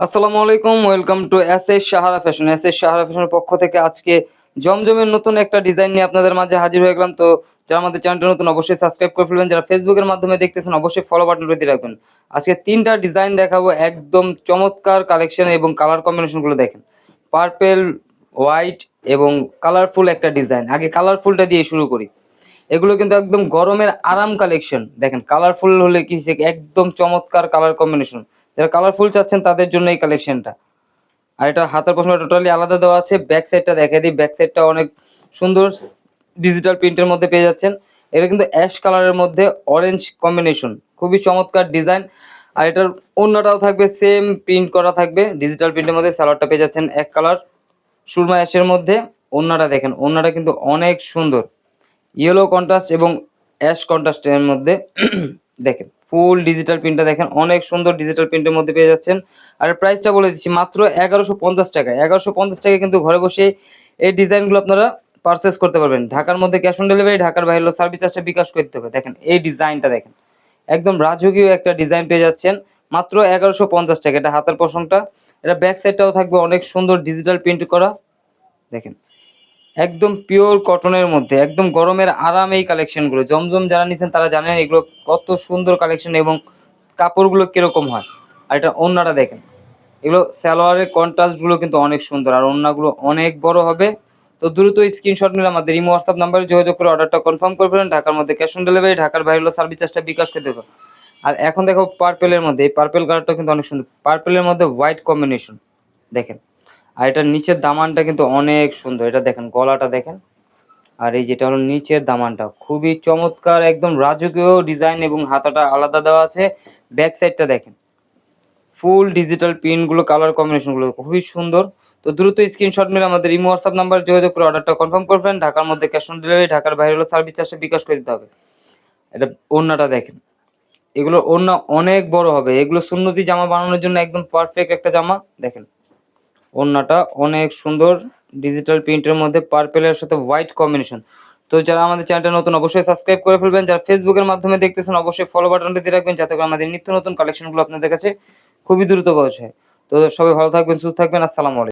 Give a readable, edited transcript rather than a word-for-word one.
আসসালামু আলাইকুম, welcome to S Sahara fashion. S Sahara ফ্যাশনের পক্ষ থেকে আজকে জমজমের নতুন একটা ডিজাইন নিয়ে আপনাদের মাঝে হাজির হয়ে গেলাম। তো যারা আমাদের চ্যানেলটা নতুন অবশ্যই সাবস্ক্রাইব করে ফেলবেন, যারা ফেসবুকের মাধ্যমে দেখতেছেন অবশ্যই ফলো বাটনটা দিয়ে রাখবেন। আজকে 3টা ডিজাইন দেখাবো, একদম চমৎকার কালেকশন এবং কালার কম্বিনেশনগুলো দেখেন। পার্পেল, হোয়াইট এবং কালারফুল একটা ডিজাইন। আগে কালারফুলটা দিয়ে শুরু করি। এগুলো কিন্তু একদম গরমের আরাম কালেকশন। দেখেন কালারফুল হলে কি হইছে, একদম চমৎকার কালার কম্বিনেশন। যারা কালারফুল চাচ্ছেন তাদের জন্য এই কালেকশনটা। আর এটা হাতের পশমটা টোটালি আলাদা দেওয়া আছে। ব্যাক সাইডটা দেখাই দিই, ব্যাক সাইডটা অনেক সুন্দর ডিজিটাল প্রিন্টের মধ্যে পেয়ে যাচ্ছেন। এটা কিন্তু অ্যাশ কালারের মধ্যে অরেঞ্জ কম্বিনেশন, খুবই চমৎকার ডিজাইন। আর এটার ওড়নাটাও থাকবে সেম প্রিন্ট করা থাকবে ডিজিটাল প্রিন্টের মধ্যে। সালোয়ারটা পেয়ে যাচ্ছেন এক কালার সুরমা অ্যাশের মধ্যে। ওড়নাটা দেখেন, ওড়নাটা কিন্তু অনেক সুন্দর, ইয়েলো কন্ট্রাস্ট এবং অ্যাশ কন্ট্রাস্টের মধ্যে দেখেন ফুল ডিজিটাল প্রিন্টটা দেখেন, অনেক সুন্দর ডিজিটাল প্রিন্টের মধ্যে পেয়ে যাচ্ছেন। আর প্রাইসটা বলে দিচ্ছি মাত্র 1150 টাকায়। 1150 টাকায় কিন্তু ঘরে বসে এই ডিজাইনগুলো আপনারা পারচেস করতে পারবেন। ঢাকার মধ্যে ক্যাশ অন ডেলিভারি, ঢাকার বাইরে হলো সার্ভিস চার্জটা বিকাশ করতে হবে। দেখেন এই ডিজাইনটা দেখেন, একদম রাজকীয় একটা ডিজাইন পেয়ে যাচ্ছেন মাত্র 1150 টাকা। এটা হাতের পশমটা, এটা ব্যাক সাইডটাও থাকবে অনেক সুন্দর ডিজিটাল প্রিন্ট করা। দেখেন একদম পিওর কটনের মধ্যে, একদম গরমের আরাম এই কালেকশনগুলো। জমজম যারা নিছেন তারা জানেন এগুলো কত সুন্দর কালেকশন এবং কাপড়গুলো কিরকম হয়। আর এটা ওড়নাটা দেখেন, এগুলো সালোয়ারের কন্ট্রাস্টগুলো কিন্তু অনেক সুন্দর আর ওড়নাগুলো অনেক বড় হবে। তো দ্রুত স্ক্রিনশট নিলে আমাদের ইমো হোয়াটসঅ্যাপ নাম্বারে যোগাযোগ করে অর্ডারটা কনফার্ম করে ফেলেন। ঢাকার মধ্যে ক্যাশ অন ডেলিভারি, ঢাকার বাইরে হলো সার্ভিস চার্জটা বিকাশ করে দেবো। আর এখন দেখো পার্পেলের মধ্যে, এই পার্পেল কালারটা কিন্তু অনেক সুন্দর, পার্পেলের মধ্যে হোয়াইট কম্বিনেশন দেখেন। আর এটার নিচের দামানটা কিন্তু অনেক সুন্দর, এটা দেখেন গলাটা দেখেন। আর এই যেটা হলো নিচের দামানটা খুবই চমৎকার, একদম রাজকীয় ডিজাইন এবং হাতাটা আলাদা দেওয়া আছে। ব্যাক সাইডটা দেখেন ফুল ডিজিটাল প্রিন্টগুলো, কালার কম্বিনেশনগুলো খুবই সুন্দর। তো দ্রুত স্ক্রিনশট মেরে আমাদের ইমো হোয়াটসঅ্যাপ নাম্বার যোগাযোগ করে অর্ডারটা কনফার্ম করবেন। ঢাকার মধ্যে ক্যাশ অন ডেলিভারি, ঢাকার বাইরে হলো সার্ভিস চার্জটা বিকাশ করে দিতে হবে। এটা ওড়নাটা দেখেন, এগুলো ওড়না অনেক বড় হবে, এগুলো সুন্নতি জামা বানানোর জন্য একদম পারফেক্ট একটা জামা। দেখেন ওড়নাটা অনেক সুন্দর ডিজিটাল প্রিন্টের মধ্যে পার্পেলের সাথে হোয়াইট কম্বিনেশন। তো যারা আমাদের চ্যানেলটা নতুন অবশ্যই সাবস্ক্রাইব করে ফেলবেন, যারা ফেসবুকের মাধ্যমে দেখতেছেন অবশ্যই ফলো বাটনটা দিয়ে রাখবেন যাতে করে আমাদের নিত্য নতুন কালেকশনগুলো আপনাদের কাছে খুবই দ্রুত পৌঁছায়। তো সবাই ভালো থাকবেন, সুস্থ থাকবেন, আসসালামু আলাইকুম।